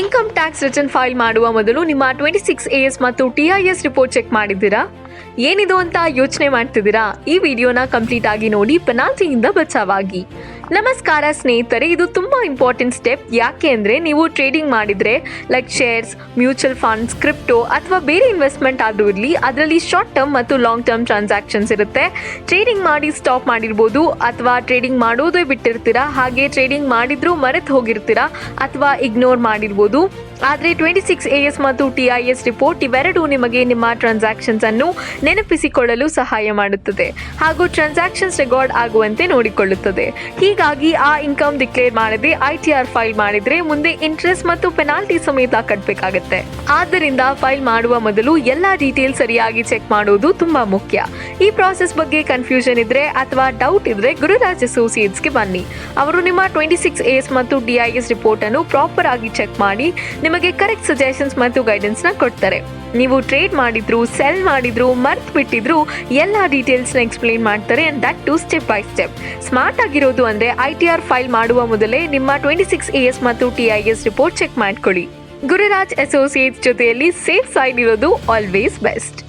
Income tax return file ಮಾಡುವ ಮೊದಲು ನಿಮ್ಮ 26AS ಮತ್ತು TIS ರಿಪೋರ್ಟ್ ಚೆಕ್ ಮಾಡಿದ್ದೀರಾ? ಏನಿದು ಅಂತ ಯೋಚನೆ ಮಾಡ್ತಿದ್ದೀರಾ? ಈ ವಿಡಿಯೋನ ಕಂಪ್ಲೀಟ್ ಆಗಿ ನೋಡಿ, ಪೆನಾಲ್ಟಿಯಿಂದ ಬಚಾವಾಗಿ. ನಮಸ್ಕಾರ ಸ್ನೇಹಿತರೆ, ಇದು ತುಂಬಾ ಇಂಪಾರ್ಟೆಂಟ್ ಸ್ಟೆಪ್. ಯಾಕೆ ಅಂದರೆ ನೀವು ಟ್ರೇಡಿಂಗ್ ಮಾಡಿದರೆ like shares, mutual funds, crypto ಅಥವಾ ಬೇರೆ ಇನ್ವೆಸ್ಟ್ಮೆಂಟ್ ಆದರೂ ಇರಲಿ, ಅದರಲ್ಲಿ ಶಾರ್ಟ್ ಟರ್ಮ್ ಮತ್ತು ಲಾಂಗ್ ಟರ್ಮ್ ಟ್ರಾನ್ಸಾಕ್ಷನ್ಸ್ ಇರುತ್ತೆ. ಟ್ರೇಡಿಂಗ್ ಮಾಡಿ ಸ್ಟಾಪ್ ಮಾಡಿರ್ಬೋದು ಅಥವಾ ಟ್ರೇಡಿಂಗ್ ಮಾಡೋದೇ ಬಿಟ್ಟಿರ್ತೀರಾ, ಹಾಗೆ ಟ್ರೇಡಿಂಗ್ ಮಾಡಿದ್ರೂ ಮರೆತು ಹೋಗಿರ್ತೀರಾ ಅಥವಾ ಇಗ್ನೋರ್ ಮಾಡಿರ್ಬೋದು. ಆದರೆ 26AS ಮತ್ತು TIS ರಿಪೋರ್ಟ್ ಇವೆರಡೂ ನಿಮಗೆ ನಿಮ್ಮ ಟ್ರಾನ್ಸಾಕ್ಷನ್ಸ್ ಅನ್ನು ನೆನಪಿಸಿಕೊಳ್ಳಲು ಸಹಾಯ ಮಾಡುತ್ತದೆ ಹಾಗೂ ಟ್ರಾನ್ಸಾಕ್ಷನ್ಸ್ ರೆಕಾರ್ಡ್ ಆಗುವಂತೆ ನೋಡಿಕೊಳ್ಳುತ್ತದೆ. ಹೀಗಾಗಿ ಆ ಇನ್ಕಮ್ ಡಿಕ್ಲೇರ್ ಮಾಡದೆ ITR ಫೈಲ್ ಮಾಡಿದ್ರೆ ಮುಂದೆ ಇಂಟ್ರೆಸ್ಟ್ ಮತ್ತು ಪೆನಾಲ್ಟಿ ಸಮೇತ ಕಟ್ಟಬೇಕಾಗುತ್ತೆ. ಆದ್ದರಿಂದ ಫೈಲ್ ಮಾಡುವ ಮೊದಲು ಎಲ್ಲ ಡೀಟೇಲ್ ಸರಿಯಾಗಿ ಚೆಕ್ ಮಾಡೋದು ತುಂಬಾ ಮುಖ್ಯ. ಈ ಪ್ರಾಸೆಸ್ ಬಗ್ಗೆ ಕನ್ಫ್ಯೂಷನ್ ಇದ್ರೆ ಅಥವಾ ಡೌಟ್ ಇದ್ರೆ ಗುರುರಾಜ್ ಅಸೋಸಿಯೇಟ್ಸ್ಗೆ ಬನ್ನಿ. ಅವರು ನಿಮ್ಮ 26AS ಮತ್ತು TIS ರಿಪೋರ್ಟ್ ಅನ್ನು ಪ್ರಾಪರ್ ಆಗಿ ಚೆಕ್ ಮಾಡಿ ನಿಮಗೆ ಕರೆಕ್ಟ್ ಸಜೆಷನ್ಸ್ ಮತ್ತು ಗೈಡೆನ್ಸ್ ನ ಕೊಡ್ತಾರೆ. ನೀವು ಟ್ರೇಡ್ ಮಾಡಿದ್ರು, ಸೆಲ್ ಮಾಡಿದ್ರು, ಮರ್ತ್ ಬಿಟ್ಟಿದ್ರು ಎಲ್ಲ ಡೀಟೇಲ್ಸ್ನ ಎಕ್ಸ್ಪ್ಲೇನ್ ಮಾಡ್ತಾರೆ. And that too step by step. Smart ಆಗಿರೋದು ಅಂದ್ರೆ ITR ಫೈಲ್ ಮಾಡುವ ಮೊದಲೇ ನಿಮ್ಮ 26AS ಮತ್ತು TIS ರಿಪೋರ್ಟ್ ಚೆಕ್ ಮಾಡ್ಕೊಳ್ಳಿ. ಗುರುರಾಜ್ ಅಸೋಸಿಯೇಟ್ಸ್ ಜೊತೆಯಲ್ಲಿ ಸೇಫ್ ಸೈಡ್ ಇರೋದು ಆಲ್ವೇಸ್ ಬೆಸ್ಟ್.